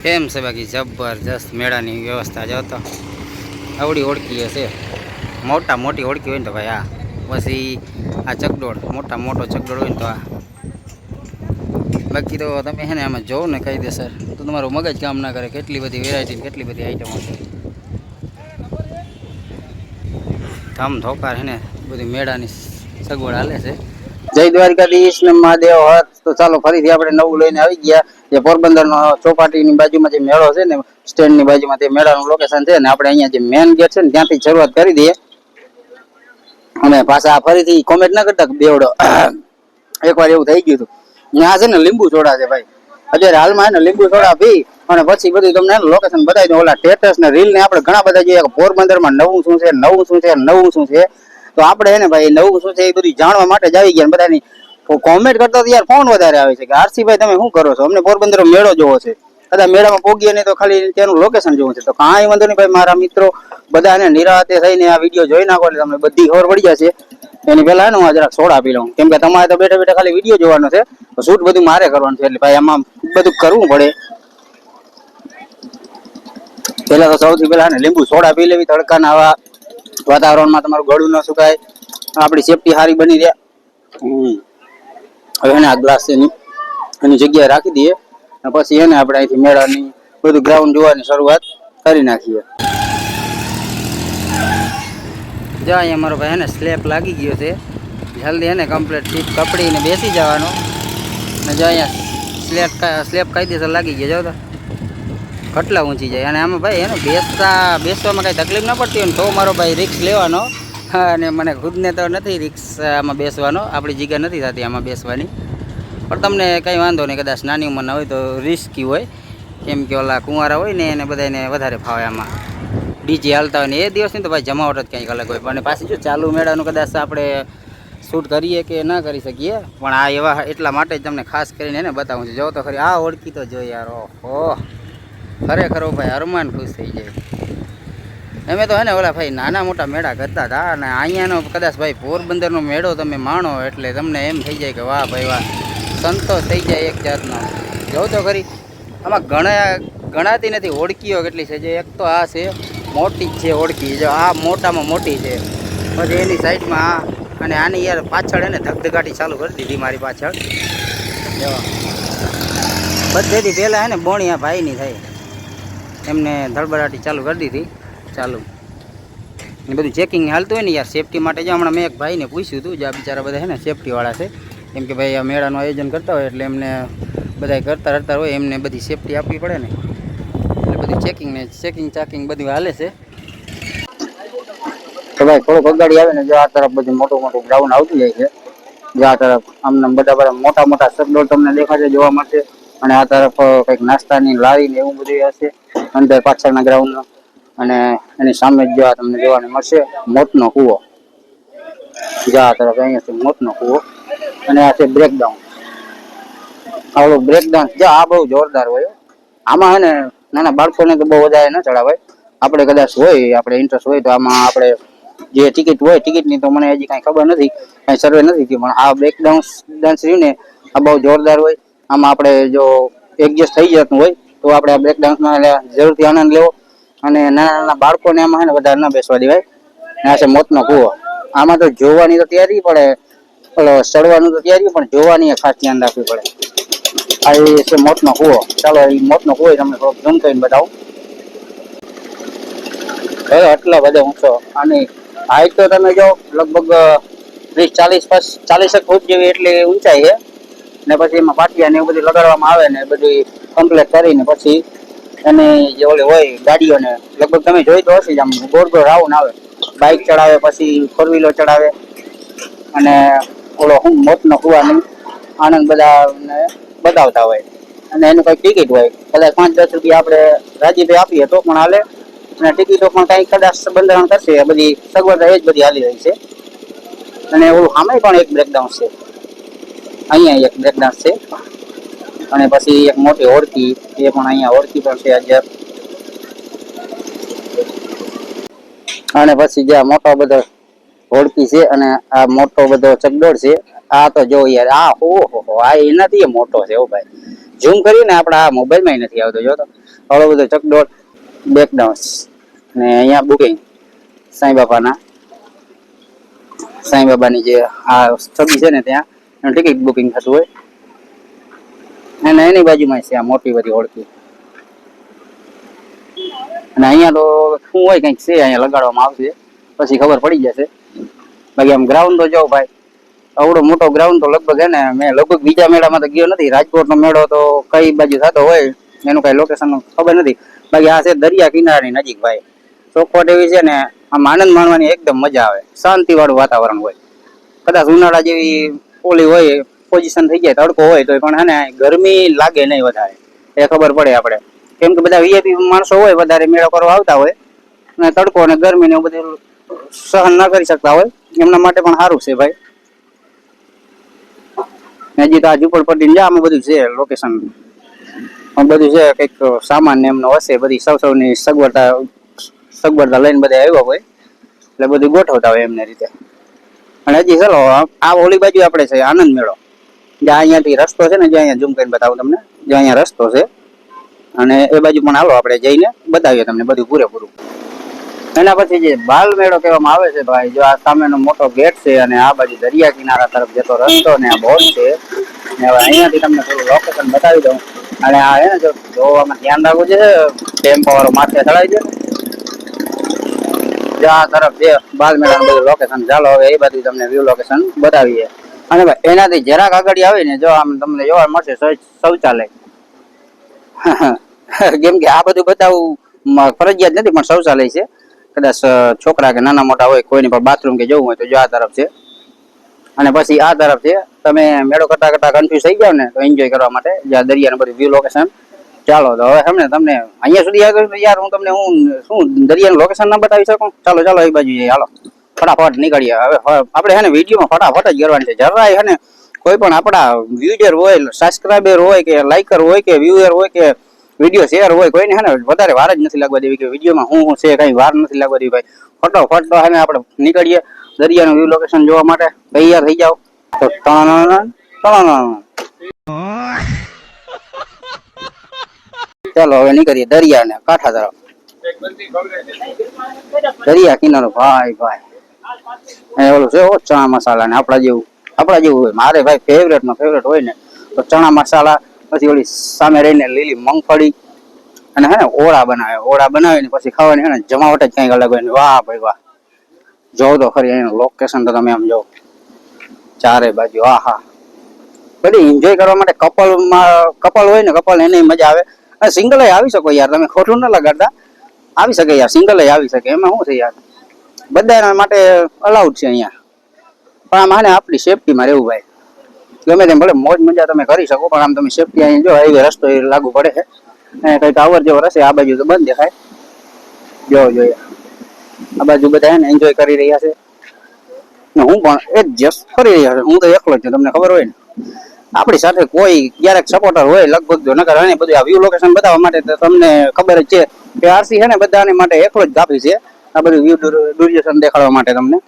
કેમ છે બાકી જબરજસ્ત મેળાની વ્યવસ્થા જો તો આવડી ઓળખી હશે મોટી ઓળખી હોય ને તો ભાઈ આ પછી આ ચકડોળ મોટો ચકડોળ હોય ને તો આ બાકી તો તમે છે ને આમાં જોવો ને કાયદેસર તો તમારું મગજ કામ ના કરે કેટલી બધી વેરાયટી કેટલી બધી આઈટમો છે ધમ ધોકાર છે ને બધી મેળાની સગવડ હાલે છે જય દ્વારકાધીશ ને મહાદેવ હર તો ચાલો ફરીથી આપણે નવું લઈને આવી ગયા જે પોરબંદર નો ચોપાટીની બાજુમાં જે મેળો છે ને સ્ટેન્ડ ની બાજુમાં તે મેળાનું લોકેશન છે ને આપણે અહીંયા જે મેન ગેટ છે ને ત્યાંથી શરૂઆત કરી દઈએ અને પાછા ફરીથી કોમેન્ટ ના કરતા બેવડો એકવાર એવું થઈ ગયું હતું ત્યાં છે ને લીંબુ સોડા છે ભાઈ અત્યારે હાલમાં છે ને લીંબુ સોડા પી અને પછી બધું તમને લોકેશન બતાવી દો ઓલા સ્ટેટસ ને રીલ ને આપણે ઘણા બધા જોઈએ પોરબંદરમાં નવું શું છે તો આપણે એને ભાઈ નવું શું છે એ બધું જાણવા માટે જ આવી ગયા બધાની કોમેન્ટ કરતા યાર ફોન વધારે આવે છે કે આરસીભાઈ તમે શું કરો છો અમને પોરબંદર મેળો જોવો છે કદાચ મેળામાં પોગીએ નહીં તો ખાલી તેનું લોકેશન જોવું છે તો કાંઈ વાંધો નહીં ભાઈ મારા મિત્રો બધાને નિરાતે થઈને આ વિડીયો જોઈ નાખો એટલે તમને બધી ખબર પડી જશે એની પહેલા હું જરાક સોડા પી લઉં કેમ કે તમારે તો બેઠા ખાલી વિડીયો જોવાનો છે તો શૂટ બધું મારે કરવાનું છે એટલે ભાઈ આમાં બધું કરવું પડે પેલા તો સૌથી પહેલા ને લીંબુ સોડા પી લેવી તડકાના આવા વાતાવરણમાં તમારું ગળું ન સુકાય આપણી સેફટી સારી બની રહે હવે એને આ ગ્લાસ એની જગ્યાએ રાખી દઈએ અને પછી એને આપણે અહીંથી મેળાની બધું ગ્રાઉન્ડ જોવાની શરૂઆત કરી નાખીએ જો અહીંયા મારો ભાઈ એને સ્લેપ લાગી ગયો છે જલ્દી એને કમ્પ્લીટ સીટ કપડીને બેસી જવાનો અને જો અહીંયા સ્લેપ કાયદેસર લાગી ગયો જો તો કેટલા ઊંચી જાય અને આમાં ભાઈ એને બેસવામાં કાંઈ તકલીફ ના પડતી હોય ને તો મારો ભાઈ રિક્સ લેવાનો અને મને ખુદને તો નથી રિક્સ આમાં બેસવાનો આપણી જગ્યા નથી થતી આમાં બેસવાની પણ તમને કંઈ વાંધો નહીં કદાચ નાની ઉંમરના હોય તો રિસ્કી હોય કેમ કે ઓલા કુંવારા હોય ને એને બધાને વધારે ફાવે આમાં ડીજે હાલતા હોય ને એ દિવસની તો ભાઈ જમાવટ જ કંઈક અલગ હોય પણ પાછી જો ચાલુ મેળાનું કદાચ આપણે શૂટ કરીએ કે ના કરી શકીએ પણ આ એવા એટલા માટે જ તમને ખાસ કરીને એને બતાવું છું જો તો ખરી આ ઓળખી તો જો યાર ઓહો ખરેખર ભાઈ અરમાન ખુશ થઈ જાય અમે તો હે ને ઓલા ભાઈ નાના મોટા મેળા કરતા હતા અને અહીંયાનો કદાચ ભાઈ પોરબંદરનો મેળો તમે માણો એટલે તમને એમ થઈ જાય કે વાહ ભાઈ વાહ સંતોષ થઈ જાય એક જાતનો જોઉં તો ખરી આમાં ગણાતી નથી ઓળખીઓ કેટલી છે જે એક તો આ છે મોટી જ છે ઓળખી જો આ મોટામાં મોટી છે પછી એની સાઈડમાં આ અને આની યાર પાછળ એને ધગધગાટી ચાલુ કરી દીધી મારી પાછળ બધેથી પહેલાં હે ને બોણી આ ભાઈની થાય એમને ધડબડાટી ચાલુ કરી દીધી ચાલુ એ બધું ચેકિંગ હાલતું હોય ને યાર સેફટી માટે જો હમણાં મેં એક ભાઈને પૂછ્યું હતું જે આ બિચારા બધા છે ને સેફટીવાળા છે કેમ કે ભાઈ આ મેળાનું આયોજન કરતા હોય એટલે એમને બધા કરતા હોય એમને બધી સેફટી આપવી પડે ને એટલે બધું ચેકિંગ ચાકિંગ બધું હાલે છે તો ભાઈ થોડુંક અગાડી આવે ને જો આ તરફ બધું મોટું ગ્રાઉન્ડ આવતું જાય છે જો આ તરફ આમને બધા મોટા સગડોળ તમને દેખાશે જોવા મળશે અને આ તરફ કંઈક નાસ્તાની લારી ને એવું બધું હશે અંદર પાછળના ગ્રાઉન્ડમાં અને એની સામે જ જો તમને જોવા મળશે મોતનો કૂવો જો આ તરફ અહીંયાથી મોતનો કૂવો અને આ છે બ્રેકડાઉન આવડું બ્રેકડાઉન જો આ બહુ જોરદાર હોય આમાં હે ને નાના બાળકોને તો બહુ વધારે ન ચડાવાય આપણે કદાચ હોય આપણે ઇન્ટરેસ્ટ હોય તો આમાં આપણે જે ટિકિટ હોય ટિકિટની તો મને હજી કાંઈ ખબર નથી કાંઈ સર્વે નથી થયું પણ આ બ્રેક ડાન્સ રહ્યું ને આ બહુ જોરદાર હોય આમાં આપણે જો એડજસ્ટ થઈ જતું હોય તો આપણે આ બ્રેક ડાન્સમાં જરૂરથી આનંદ લેવો અને નાના બાળકોને આમાં છે ને વધારે ન બેસવા દેવાય આ છે મોતનો કૂવો આમાં તો જોવાની તો તૈયારી પડે ચડવાનું તો તૈયારી પણ જોવાની ખાસ ધ્યાન રાખવી પડે આ એ છે મોતનો કૂવો ચાલો એ મોતનો કૂવો તમને થોડોક ઝૂમ કરીને બતાવું હવે આટલા બધા ઊંચો આની હાઈટ તો તમે જો લગભગ 30-40 ફૂટ જેવી એટલી ઊંચાઈ છે ને પછી એમાં પાટિયા ને એવું બધું લગાડવામાં આવે ને બધું કમ્પ્લીટ કરીને પછી એની જે ઓલી હોય ગાડીઓને લગભગ તમે જોઈ તો હશે જ આમ ગોળ રાઉન્ડ આવે બાઇક ચડાવે પછી 4-વ્હીલર ચડાવે અને ઓલો મોતનો કૂવાની આનંદ બધાને બતાવતા હોય અને એનું કંઈક ટિકિટ હોય કદાચ 5-10 રૂપિયા આપણે રાજીભાઈ આપીએ તો પણ હાલે અને ટિકિટો પણ કંઈક કદાચ બંધારણ કરશે બધી સગવડતા એ જ બધી હાલી રહી છે અને ઓલું સામે પણ એક બ્રેકડાઉન છે અહીંયા એક બ્રેકડાઉન છે અને પછી એક મોટી હોડકી એ પણ અહીંયા હોડકી પણ છે આજે અને પછી જે મોટો બધો હોડકી છે અને આ મોટો બધો ચકડોળ છે આ તો જો યાર આ ઓહો આ એનાથી મોટો છે ઓ ભાઈ ઝૂમ કરીને આપણા આ મોબાઈલમાં નથી આવતો. જો તો આવડો બધો ચકડોળ બેકડાઉન્સ ને અહીંયા બુકિંગ સાંઈબાબાની જે આ છબી છે ને ત્યાં ટિકિટ બુકિંગ થતું હોય અને એની બાજુમાં છે આ મોટી બધી ઓળખી. અને અહીંયા તો શું હોય કંઈક છે અહીંયા લગાડવામાં આવશે પછી ખબર પડી જશે. બાકી આમ ગ્રાઉન્ડ તો જો ભાઈ આવડો મોટો ગ્રાઉન્ડ તો લગભગ હે ને મેં લગભગ બીજા મેળામાં તો ગયો નથી. રાજકોટનો મેળો તો કઈ બાજુ થતો હોય એનું કઈ લોકેશન ખબર નથી. બાકી આ છે દરિયા કિનારાની નજીક ભાઈ. ચોખવટ એવી છે ને આમ આનંદ માણવાની એકદમ મજા આવે. શાંતિ વાળું વાતાવરણ હોય. કદાચ ઉનાળા જેવી ઓલી હોય પોઝિશન થઈ જાય તડકો હોય તો પણ હે ને ગરમી લાગે નહીં વધારે એ ખબર પડે આપણે. કેમ કે બધા વીઆઈપી માણસો હોય વધારે મેળો કરવા આવતા હોય અને તડકો અને ગરમી ને એવું બધું સહન ના કરી શકતા હોય એમના માટે પણ સારું છે ભાઈ. હજી તો આ ઝુંપડપટ્ટી ને આમાં બધું છે લોકેશન બધું છે કંઈક સામાન ને એમનો હશે બધી સૌની સગવડતા લઈને બધા આવ્યા હોય એટલે બધું ગોઠવતા હોય એમને રીતે. અને હજી ચાલો આ ઓલી બાજુ આપણે છે આનંદ મેળો જ્યાં અહીંયાથી રસ્તો છે ને જ્યાં અહીંયા ઝૂમ કરીને બતાવું તમને જ્યાં અહીંયા રસ્તો છે અને એ બાજુ પણ હાલો આપણે જઈને બતાવીએ તમને બધું પૂરેપૂરું. એના પછી જે બાલ મેળો કહેવામાં આવે છે ભાઈ જો આ સામેનો મોટો ગેટ છે અને આ બાજુ દરિયા કિનારા તરફ જતો રસ્તો ને આ બોર્ડ છે ને હવે અહીંયાથી તમને થોડું લોકેશન બતાવી દઉં. અને આ હે ને જો જોવામાં ધ્યાન રાખવું છે ટેમ્પો વાળો માથે ચડાવી દે આ તરફ છે બાલ મેળાનું બધું લોકેશન. ચાલો હવે એ બધું તમને વ્યૂ લોકેશન બતાવીએ. અને ભાઈ એનાથી જરાક આગળ આવે ને જો આમ તમને જોવા મળશે શૌચાલય. કેમ કે આ બધું બતાવવું ફરજિયાત નથી પણ શૌચાલય છે. કદાચ છોકરા કે નાના મોટા હોય કોઈને પણ બાથરૂમ કે જવું હોય તો જો આ તરફ છે. અને પછી આ તરફ છે. તમે મેળો કરતા કરતા કન્ફ્યુઝ થઈ જાવ ને તો એન્જોય કરવા માટે જ્યાં દરિયાનું બધું વ્યૂ લોકેશન. ચાલો તો હવે એમને તમને અહીંયા સુધી આવ્યો તો યાર હું તમને શું દરિયાનું લોકેશન ના બતાવી શકું. ચાલો ચાલો એ બાજુ જઈએ હાલો ફટાફટ નીકળીએ. હવે આપણે હે ને વિડીયોમાં ફટાફટ જ કરવાની છે. જરાય હે ને કોઈ પણ આપણા વ્યુઝર હોય સબસ્ક્રાઈબર હોય કે લાઇકર હોય કે વ્યુઅર હોય કે વિડીયો શેર હોય કોઈને હે ને વધારે વાર જ નથી લાગવા દેવી કે વિડીયોમાં હું છે કઈ વાર નથી લાગવા દેવી ભાઈ. ફટોફટ તો હે ને આપણે નીકળીએ દરિયાનું વ્યૂ લોકેશન જોવા માટે. તૈયાર થઈ જાઓ તો ચાલો હવે નીકળીએ દરિયા ને કાંઠા તરફ. દરિયા કિનારો ભાઈ ભાઈ ઓલું છે ચણા મસાલા ને આપણા જેવું હોય. મારે ભાઈ ફેવરેટ હોય ને તો ચણા મસાલા પછી ઓલી સામે રહીને લીલી મગફળી અને હે ને ઓળા બનાવે ને પછી ખાવાની હે ને જમાવટ જ કઈક અલગ હોય ને. વાહ ભાઈ વાહ જોવો તો ખરી એનું લોકેશન તો તમે આમ જો ચારે બાજુ આહા બધી એન્જોય કરવા માટે કપલ હોય ને કપલ એને મજા આવે. અને સિંગલ આવી શકો યાર તમે ખોટું ના લગાડતા આવી શકે યાર સિંગલ આવી શકે એમાં શું છે યાર બધા માટે અલાઉડ છે અહીંયા. પણ આમ ને આપણી સેફટીમાં રહેવું ભાઈ. ગમે તેમ ભલે મોજ મજા તમે કરી શકો પણ આમ તમે સેફટી અહીં જો હાઈવે રસ્તો એ લાગુ પડે છે કઈક અવર જવર હશે. આ બાજુ તો બંધ દેખાય જોઈએ આ બાજુ બધા એને એન્જોય કરી રહ્યા છે ને હું પણ એડજસ્ટ કરી રહ્યા છું. હું તો એકલો જ છું તમને ખબર હોય ને. આપણી સાથે કોઈ ક્યારેક સપોર્ટર હોય લગભગ જો નકર એને બધું આ વ્યૂ લોકેશન બતાવવા માટે તો તમને ખબર જ છે કે આરસી છે ને બધાને માટે એકલો જ કાપી છે આ બધું વ્યૂ ડ્યુરેશન દેખાડવા માટે તમને.